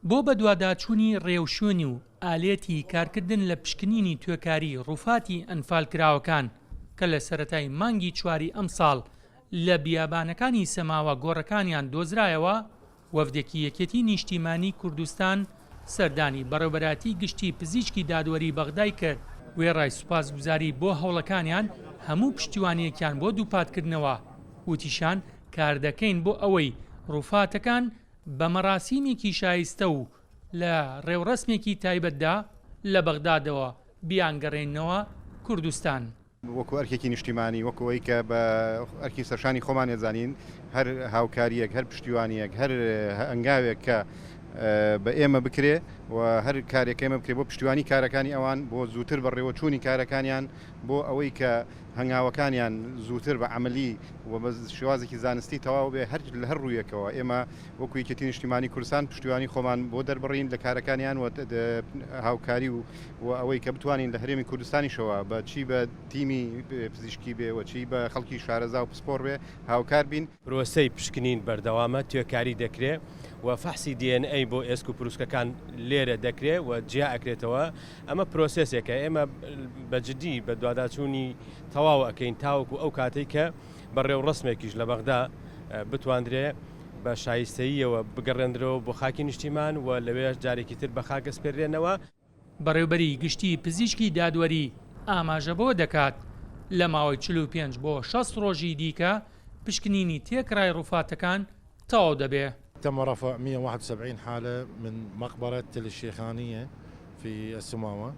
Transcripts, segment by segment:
بۆ بەدواداچوونی ڕێوشوێنی و ئالێتی کارکردن لە پشکنینی توێکاری ڕووفاتی ئەنفالکراوەکان کە لە سەرەتای مانگی چواری ئەم ساڵ لە بیابانەکانی سەماوە گۆڕەکانیان دۆزرایەوە، وەفدێکی یەکێتی نیشتیمانی کوردستان سەردانی بەڕێوەبەراتی گشتی پزیشکی دادوەری بەغدای کرد. وێڕای سوپاسگوزاری بۆ هەوڵەکانیان هەموو پشتیوانیەکیان بۆ دووپاتکردنەوە، وتیشان کار دەکەین بۆ ئەوەی ڕووفاتەکان بە مەراسیمێکی شایستە و لە ڕێوڕسمێکی تایبەتدا لە بەغدادەوە بیانگەڕێنەوە کوردستان. وەکو ئەرکێکی نیشتیمانی وەکەوەی کە بە ئەرکی سەرشانی خۆمان ێزانین هەر هاوکاریەک هەر پشتیوانیەک هەر ئەنگاوێک کە بە ئێمە بکرێ و هەر کارێک ئێمە بکرێ بۆ پشتیوانی کارەکانی ئەوان بۆ زووتر بەڕێوەچوونی کارەکانیان بۆ ئەوەی کە هەنگاوەکانیان زووتر بە عملی و بە شێوازێکی زانستی تەواو بێ هەر لە هەر ڕوویەکەوە ئێمە وەکو یەکێتی نیشتیمانی کوردستان پشتیوانی خۆمان بۆ دەربڕین لە کارەکانیان و هاوکاری و ئەوەی کە بتوانین لە هەرێمی کوردستانیشەوە بە چی بە تیمی پزیشکی بێ و چی بە خەڵکی شارەزا و پسپۆر بێ هاوکار بین. پرۆسەی پشکنین بەردەوامە توێکاری دەکرێت و فحسی DNA بۆ ئێسک و پروسکەکان لێرە دەکرێت و جیا ئەکرێتەوە. ئەمە پرۆسسێکە ئێمە بەجددی بە دواداچوونی تەواو ئەەکەین تاوەکو ئەو کاتێک کە بەڕێو ڕسمێکیش لە بەغدا بتواندرێ بە شایستەییەوە بگەڕێنرەوە بۆ خاکی نیشتیمان و لەوێش جارێکی تر بە خاک ئەسپێرێنەوە. بەڕێوبەری گشتی پزیشکی دادوەری ئاماژە بۆ دەکات لە ماوەی 45 بۆ 60 ڕۆژی دیکە پشکنینی تێکڕای ڕووفاتەکان تەواو دەبێ. تم رفع 171 حالة من مقبرة تل الشيخانية في السماوة.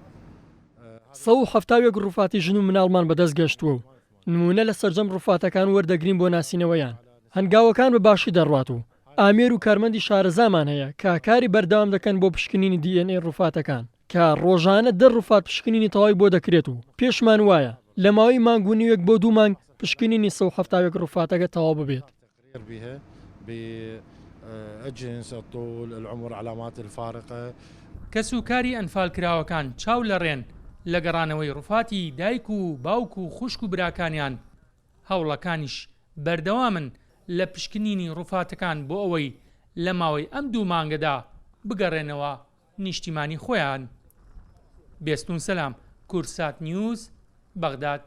170 ڕووفاتی ژن و مناڵمان بەدەست گەشتووە و نمونە لە سەرجەم ڕووفاتەکان وەردەگرین بۆ ناسینەوەیان. هەنگاوەکان بە باشی دەڕوات و ئامێر و کارمەندی شارەزامان هەیە کە کاری بەردەوام دەکەن بۆ پشکنینی DNA ڕووفاتەکان کە ڕۆژانە 10 ڕووفات پشکنینی تەواوی بۆ دەکرێت و پێشمان وایە لە ماوەی مانگ و نیوێک بۆ 2 مانگ پشکنینی 170 ڕووفاتەکە تەواو ببێت. الجنس، الطول، العمر، علامات الفارقة. کەسوکاری ئەنفالکراوەکان چاو لە ڕێن لە گەڕانەوەی ڕووفاتی دایک و باوک و خوشک و براکانیان. هەوڵەکانیش بەردەوامن لە پشکنینی ڕووفاتەکان بۆ ئەوەی لە ماوەی ئەم 2 مانگەدا بگەڕێنەوە نیشتیمانی خۆیان. بێستون سەلام، کورسات نیوز، بەغداد.